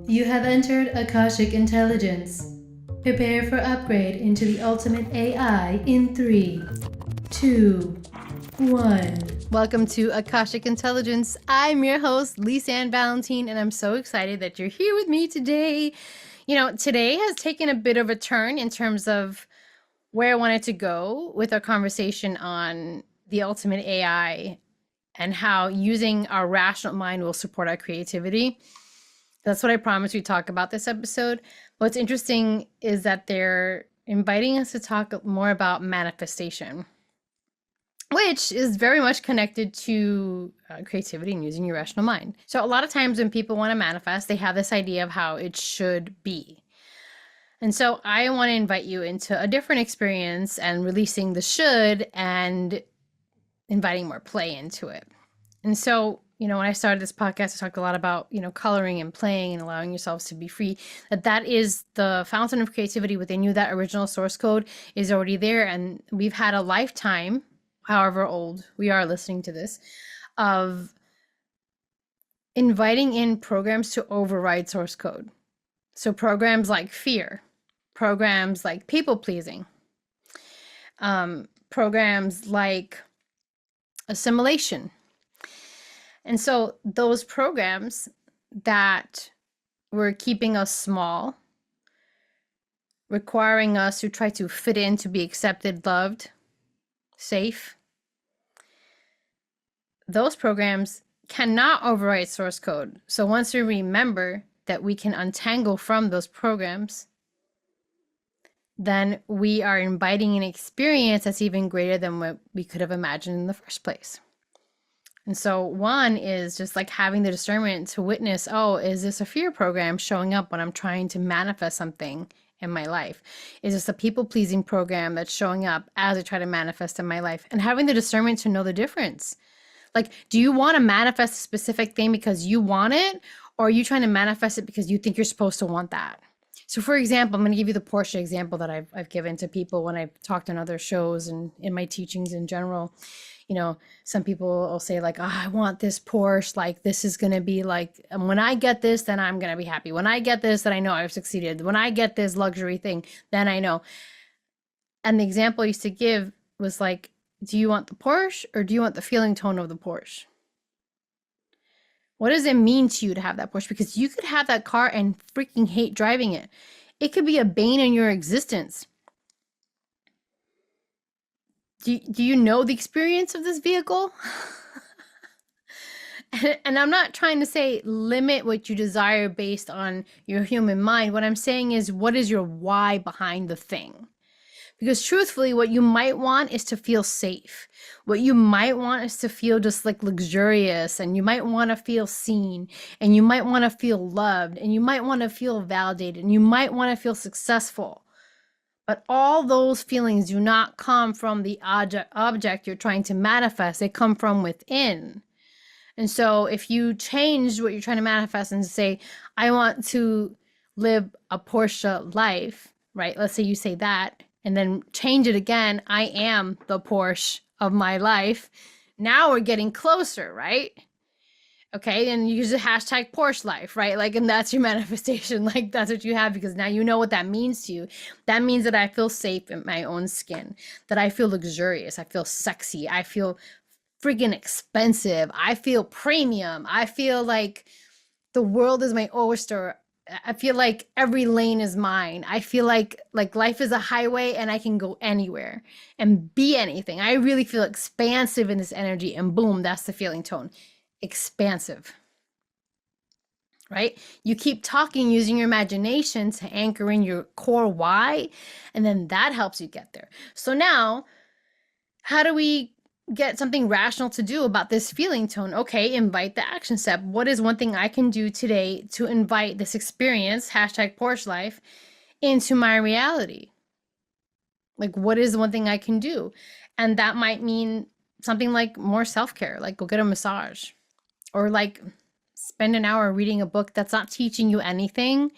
You have entered Akashic Intelligence. Prepare for upgrade into the ultimate AI in 3, 2, 1. Welcome to Akashic Intelligence. I'm your host, Lisanne Valentine, and I'm so excited that you're here with me today. Today has taken a bit of a turn in terms of where I wanted to go with our conversation on the ultimate AI and how using our rational mind will support our creativity. That's what I promised we'd talk about this episode. What's interesting is that they're inviting us to talk more about manifestation, which is very much connected to creativity and using your rational mind. So a lot of times when people want to manifest, they have this idea of how it should be. And so I want to invite you into a different experience and releasing the should and inviting more play into it. And so, when I started this podcast, I talked a lot about, coloring and playing and allowing yourselves to be free. That is the fountain of creativity within you. That original source code is already there. And we've had a lifetime, however old we are listening to this, of inviting in programs to override source code. So programs like fear, programs like people pleasing, programs like assimilation. And so those programs that were keeping us small, requiring us to try to fit in to be accepted, loved, safe, those programs cannot override source code. So once we remember that we can untangle from those programs, then we are inviting an experience that's even greater than what we could have imagined in the first place. And so one is just like having the discernment to witness, oh, is this a fear program showing up when I'm trying to manifest something in my life? Is this a people-pleasing program that's showing up as I try to manifest in my life? And having the discernment to know the difference. Like, do you want to manifest a specific thing because you want it? Or are you trying to manifest it because you think you're supposed to want that? So for example, I'm going to give you the Porsche example that I've given to people when I've talked on other shows and in my teachings in general. Some people will say like, oh, I want this Porsche, like this is going to be like, when I get this, then I'm going to be happy. When I get this, then I know I've succeeded. When I get this luxury thing, then I know. And the example I used to give was like, do you want the Porsche or do you want the feeling tone of the Porsche? What does it mean to you to have that Porsche? Because you could have that car and freaking hate driving it. It could be a bane in your existence. Do you know the experience of this vehicle? And I'm not trying to say limit what you desire based on your human mind. What I'm saying is, what is your why behind the thing? Because truthfully, what you might want is to feel safe. What you might want is to feel just like luxurious, and you might want to feel seen, and you might want to feel loved, and you might want to feel validated, and you might want to feel successful. But all those feelings do not come from the object you're trying to manifest. They come from within. And so if you change what you're trying to manifest and say, I want to live a Porsche life, right? Let's say you say that, and then change it again. I am the Porsche of my life. Now we're getting closer, right? Okay, and you use the hashtag Porsche life, right? Like, and that's your manifestation. Like, that's what you have, because now you know what that means to you. That means that I feel safe in my own skin, that I feel luxurious, I feel sexy, I feel freaking expensive, I feel premium, I feel like the world is my oyster. I feel like every lane is mine. I feel like life is a highway and I can go anywhere and be anything. I really feel expansive in this energy, and boom, that's the feeling tone. Expansive, right? You keep talking using your imagination to anchor in your core why, and then that helps you get there. So now, how do we get something rational to do about this feeling tone? Okay, invite the action step. What is one thing I can do today to invite this experience, hashtag Porsche life, into my reality? Like, what is one thing I can do? And that might mean something like more self-care, like go get a massage, or like spend an hour reading a book that's not teaching you anything,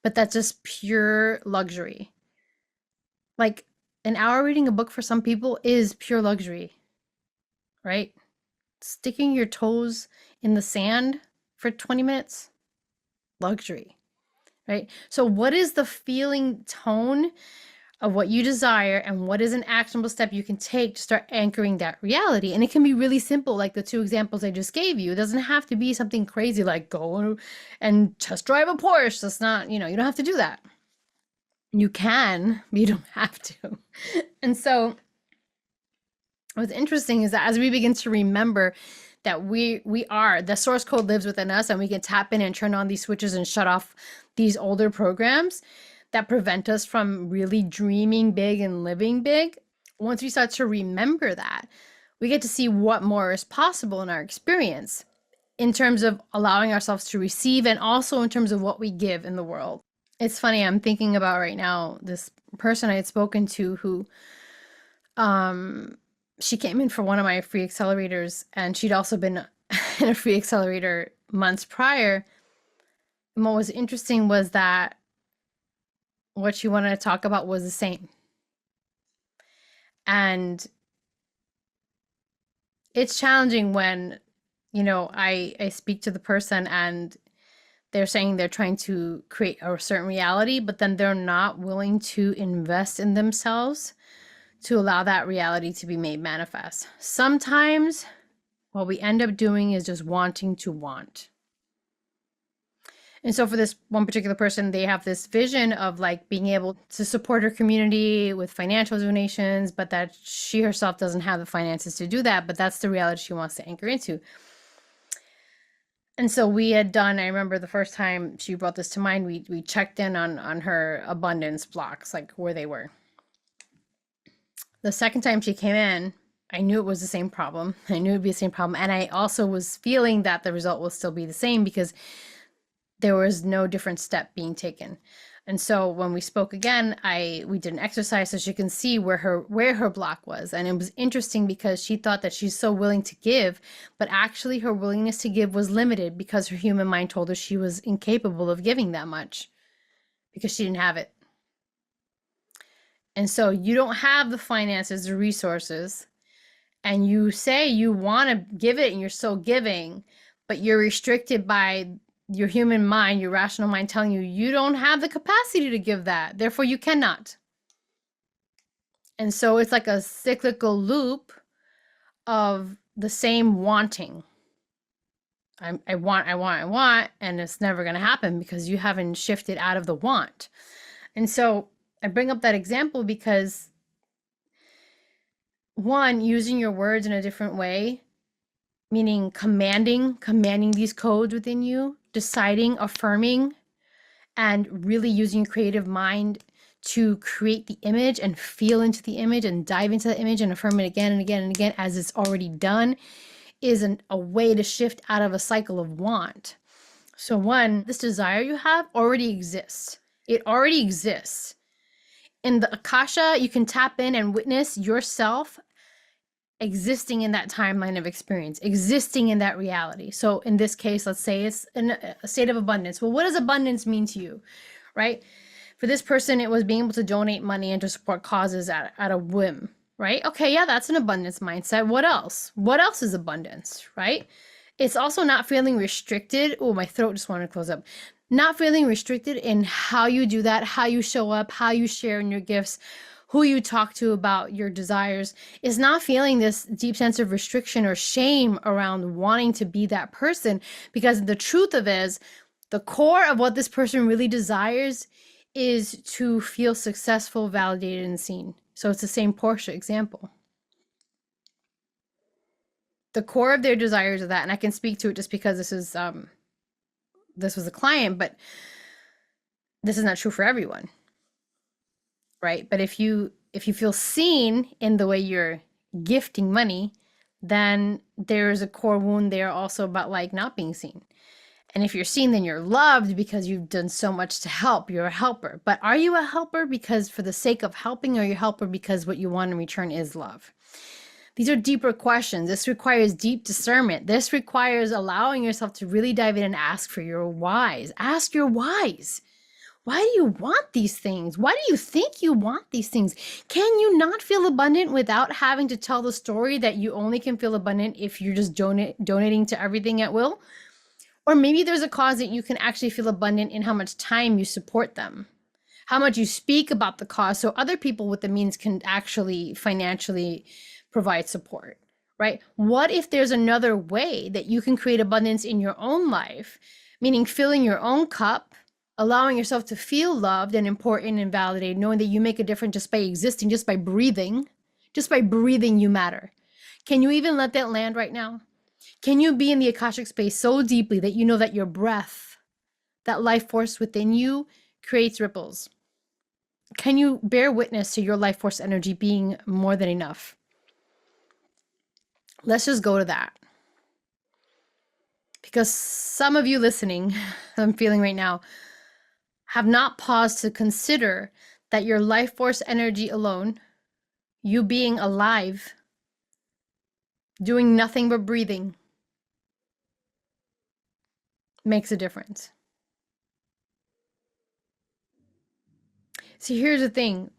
but that's just pure luxury. Like, an hour reading a book for some people is pure luxury, right? Sticking your toes in the sand for 20 minutes, luxury. right? So what is the feeling tone of what you desire, and what is an actionable step you can take to start anchoring that reality? And it can be really simple, like the two examples I just gave you. It doesn't have to be something crazy like go and test drive a Porsche. That's not, you don't have to do that. You can, but you don't have to. And so what's interesting is that as we begin to remember that we are, the source code lives within us, and we can tap in and turn on these switches and shut off these older programs that prevent us from really dreaming big and living big. Once we start to remember that, we get to see what more is possible in our experience in terms of allowing ourselves to receive, and also in terms of what we give in the world. It's funny, I'm thinking about right now this person I had spoken to who she came in for one of my free accelerators, and she'd also been in a free accelerator months prior. And what was interesting was that what she wanted to talk about was the same. And it's challenging when, I speak to the person and they're saying they're trying to create a certain reality, but then they're not willing to invest in themselves to allow that reality to be made manifest. Sometimes what we end up doing is just wanting to want. And so for this one particular person, they have this vision of like being able to support her community with financial donations, but that she herself doesn't have the finances to do that. But that's the reality she wants to anchor into. And so we had done, I remember the first time she brought this to mind, we checked in on her abundance blocks, like where they were. The second time she came in, I knew it was the same problem. I knew it'd be the same problem. And I also was feeling that the result will still be the same because there was no different step being taken. And so when we spoke again, we did an exercise so she can see where her block was. And it was interesting because she thought that she's so willing to give, but actually her willingness to give was limited because her human mind told her she was incapable of giving that much because she didn't have it. And so you don't have the finances, the resources, and you say you want to give it and you're so giving, but you're restricted by your human mind, your rational mind telling you, you don't have the capacity to give that. Therefore, you cannot. And so it's like a cyclical loop of the same wanting. I want, and it's never going to happen because you haven't shifted out of the want. And so I bring up that example because one, using your words in a different way, meaning commanding these codes within you, deciding, affirming, and really using your creative mind to create the image and feel into the image and dive into the image and affirm it again and again and again as it's already done is a way to shift out of a cycle of want. So one, this desire you have already exists. It already exists. In the Akasha, you can tap in and witness yourself existing in that timeline of experience, existing in that reality. So in this case, let's say it's in a state of abundance. Well, what does abundance mean to you, right? For this person, it was being able to donate money and to support causes at a whim, right? Okay, yeah, that's an abundance mindset. What else? What else is abundance, right? It's also not feeling restricted. Oh, my throat just wanted to close up. Not feeling restricted in how you do that, how you show up, how you share in your gifts, who you talk to about your desires. Is not feeling this deep sense of restriction or shame around wanting to be that person, because the truth of it is the core of what this person really desires is to feel successful, validated, and seen. So it's the same Porsche example. The core of their desires are that, and I can speak to it just because this was a client, but this is not true for everyone. Right? But if you feel seen in the way you're gifting money, then there's a core wound there also about like not being seen. And if you're seen, then you're loved because you've done so much to help. You're a helper. But are you a helper because for the sake of helping, or are you a helper because what you want in return is love? These are deeper questions. This requires deep discernment. This requires allowing yourself to really dive in and ask for your whys. Ask your whys. Why do you want these things? Why do you think you want these things? Can you not feel abundant without having to tell the story that you only can feel abundant if you're just donating to everything at will? Or maybe there's a cause that you can actually feel abundant in how much time you support them, how much you speak about the cause, so other people with the means can actually financially provide support, right? What if there's another way that you can create abundance in your own life, meaning filling your own cup, allowing yourself to feel loved and important and validated, knowing that you make a difference just by existing, just by breathing. Just by breathing, you matter. Can you even let that land right now? Can you be in the Akashic space so deeply that you know that your breath, that life force within you, creates ripples? Can you bear witness to your life force energy being more than enough? Let's just go to that. Because some of you listening, I'm feeling right now, have not paused to consider that your life force energy alone, you being alive, doing nothing but breathing, makes a difference. See, here's the thing.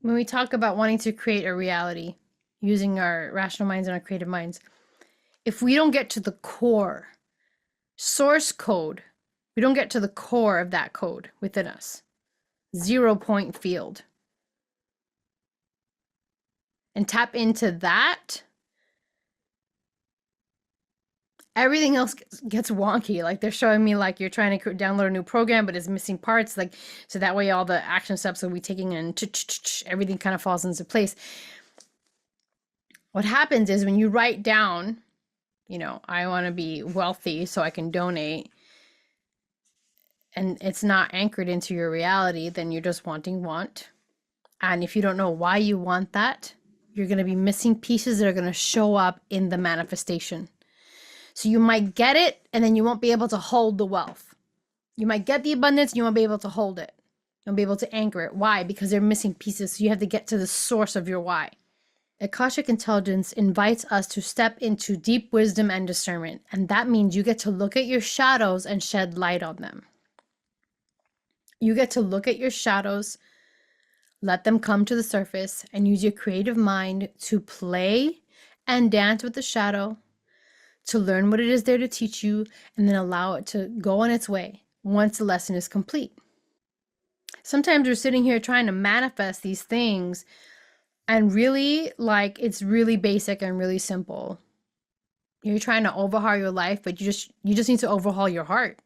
When we talk about wanting to create a reality using our rational minds and our creative minds, if we don't get to the core, source code, we don't get to the core of that code within us, 0 point field, and tap into that, everything else gets wonky. Like they're showing me like you're trying to download a new program, but it's missing parts. Like, so that way all the action steps will be taking and everything kind of falls into place. What happens is when you write down, you know, I want to be wealthy so I can donate, and it's not anchored into your reality, then you're just wanting want. And if you don't know why you want that, you're going to be missing pieces that are going to show up in the manifestation. So you might get it and then you won't be able to hold the wealth. You might get the abundance and you won't be able to hold it. You won't be able to anchor it. Why? Because they're missing pieces. So you have to get to the source of your why. Akashic Intelligence invites us to step into deep wisdom and discernment. And that means you get to look at your shadows and shed light on them. You get to look at your shadows, let them come to the surface, and use your creative mind to play and dance with the shadow, to learn what it is there to teach you, and then allow it to go on its way once the lesson is complete. Sometimes we're sitting here trying to manifest these things, and really, like, it's really basic and really simple. You're trying to overhaul your life, but you just need to overhaul your heart.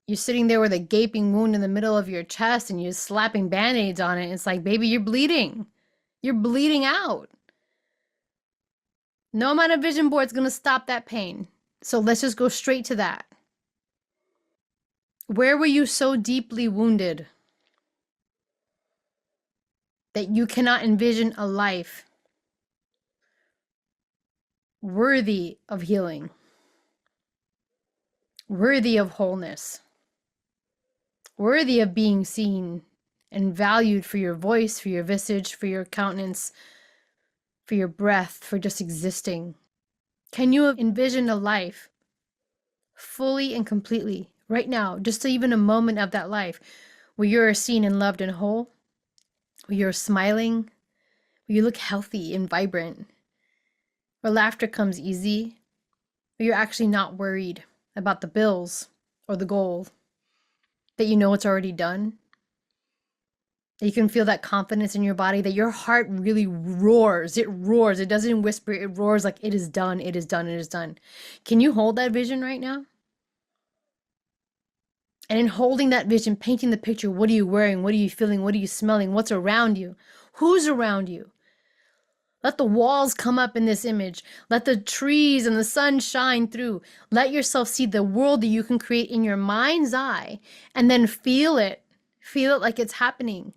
You're sitting there with a gaping wound in the middle of your chest and you're slapping band-aids on it. It's like, baby, you're bleeding. You're bleeding out. No amount of vision board is going to stop that pain. So let's just go straight to that. Where were you so deeply wounded that you cannot envision a life worthy of healing, worthy of wholeness, worthy of being seen and valued for your voice, for your visage, for your countenance, for your breath, for just existing? Can you envision a life fully and completely right now, just even a moment of that life where you're seen and loved and whole, where you're smiling, where you look healthy and vibrant, where laughter comes easy, where you're actually not worried about the bills or the goal, that you know it's already done, that you can feel that confidence in your body, that your heart really roars. It roars. It doesn't whisper. It roars like it is done. It is done. It is done. Can you hold that vision right now? And in holding that vision, painting the picture, what are you wearing? What are you feeling? What are you smelling? What's around you? Who's around you? Let the walls come up in this image. Let the trees and the sun shine through. Let yourself see the world that you can create in your mind's eye, and then feel it. Feel it like it's happening.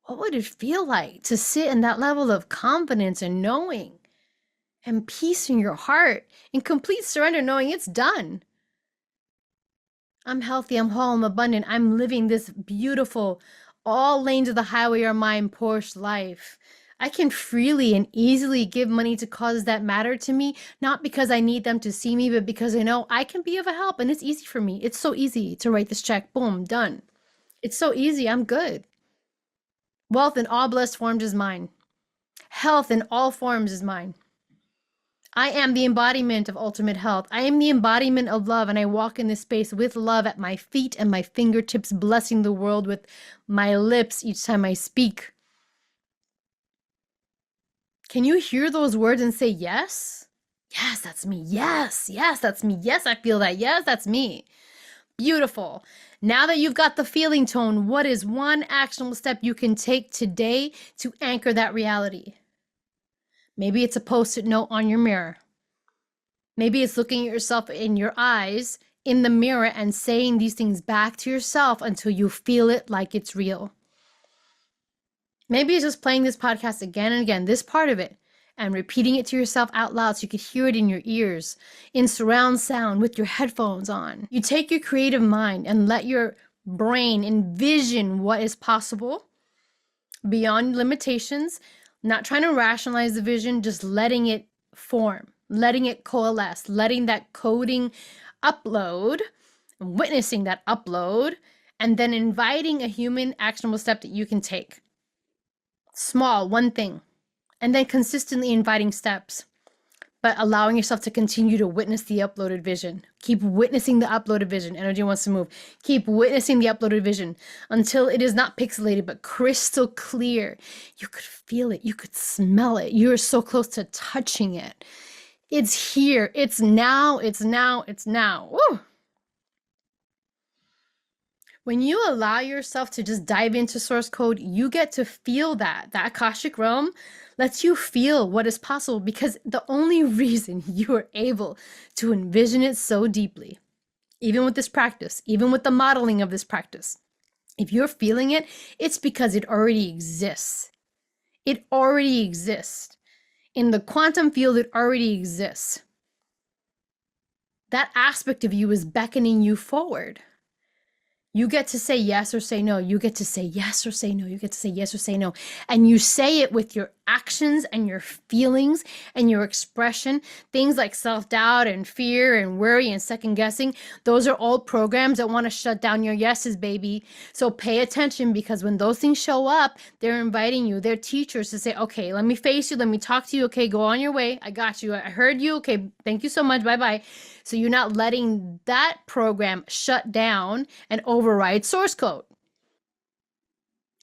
What would it feel like to sit in that level of confidence and knowing and peace in your heart, in complete surrender, knowing it's done? I'm healthy, I'm whole, I'm abundant. I'm living this beautiful, all lanes of the highway are mine, Porsche life. I can freely and easily give money to causes that matter to me, not because I need them to see me, but because I know I can be of a help, and it's easy for me. It's so easy to write this check, boom, done. It's so easy, I'm good. Wealth in all blessed forms is mine. Health in all forms is mine. I am the embodiment of ultimate health. I am the embodiment of love, and I walk in this space with love at my feet and my fingertips, blessing the world with my lips each time I speak. Can you hear those words and say yes? Yes, that's me. Yes, that's me. Yes, I feel that. Yes, that's me. Beautiful. Now that you've got the feeling tone, what is one actionable step you can take today to anchor that reality? Maybe it's a post-it note on your mirror. Maybe it's looking at yourself in your eyes in the mirror and saying these things back to yourself until you feel it like it's real. Maybe it's just playing this podcast again and again, this part of it, and repeating it to yourself out loud so you could hear it in your ears, in surround sound with your headphones on. You take your creative mind and let your brain envision what is possible beyond limitations, not trying to rationalize the vision, just letting it form, letting it coalesce, letting that coding upload, witnessing that upload, and then inviting a human actionable step that you can take. Small, one thing, and then consistently inviting steps, but allowing yourself to continue to witness the uploaded vision. Keep witnessing the uploaded vision. Energy wants to move. Keep witnessing the uploaded vision until it is not pixelated, but crystal clear. You could feel it. You could smell it. You're so close to touching it. It's here. It's now. It's now. It's now. Woo! When you allow yourself to just dive into source code, you get to feel that. The Akashic realm lets you feel what is possible, because the only reason you are able to envision it so deeply, even with this practice, even with the modeling of this practice, if you're feeling it, it's because it already exists. It already exists. In the quantum field, it already exists. That aspect of you is beckoning you forward. You get to say yes or say no. You get to say yes or say no. You get to say yes or say no. And you say it with your actions and your feelings and your expression. Things like self-doubt and fear and worry and second guessing, those are all programs that want to shut down your yeses, baby. So pay attention, because when those things show up, they're inviting you, they're teachers to say, okay, let me face you. Let me talk to you. Okay, go on your way. I got you. I heard you. Okay, thank you so much. Bye-bye. So you're not letting that program shut down and override source code.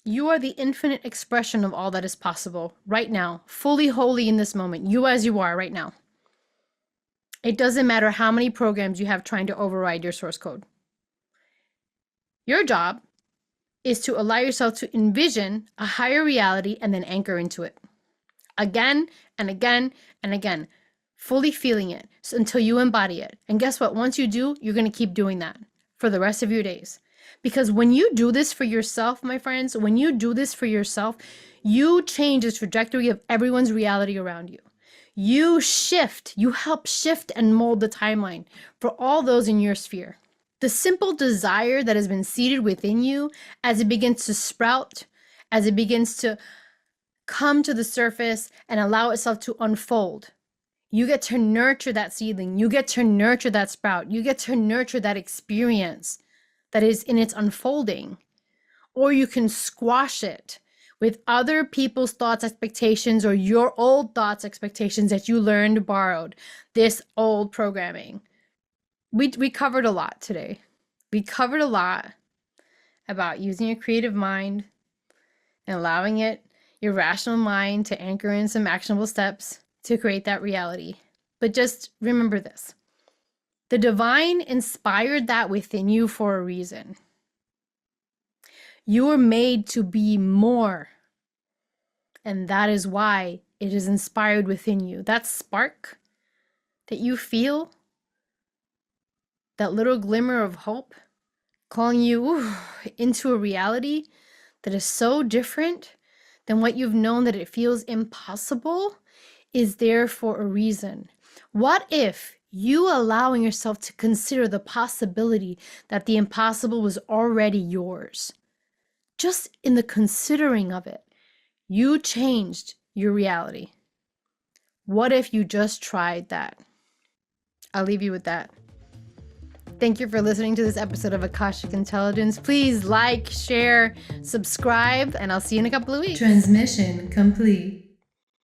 You are the infinite expression of all that is possible right now, fully, wholly in this moment, you as you are right now. It doesn't matter how many programs you have trying to override your source code. Your job is to allow yourself to envision a higher reality and then anchor into it. Again and again and again. Fully feeling it until you embody it. And guess what? Once you do, you're going to keep doing that for the rest of your days. Because when you do this for yourself, my friends, when you do this for yourself, you change the trajectory of everyone's reality around you. You shift, you help shift and mold the timeline for all those in your sphere. The simple desire that has been seeded within you, as it begins to sprout, as it begins to come to the surface and allow itself to unfold, you get to nurture that seedling. You get to nurture that sprout. You get to nurture that experience that is in its unfolding. Or you can squash it with other people's thoughts, expectations, or your old thoughts, expectations that you learned, borrowed, this old programming. We covered a lot today. We covered a lot about using your creative mind and allowing it, your rational mind, to anchor in some actionable steps to create that reality. But just remember this. The divine inspired that within you for a reason. You were made to be more. And that is why it is inspired within you. That spark that you feel, that little glimmer of hope, calling you into a reality that is so different than what you've known, that it feels impossible, is there for a reason. What if you allowing yourself to consider the possibility that the impossible was already yours? Just in the considering of it, you changed your reality. What if you just tried that? I'll leave you with that. Thank you for listening to this episode of Akashic Intelligence. Please like, share, subscribe, and I'll see you in a couple of weeks. Transmission complete.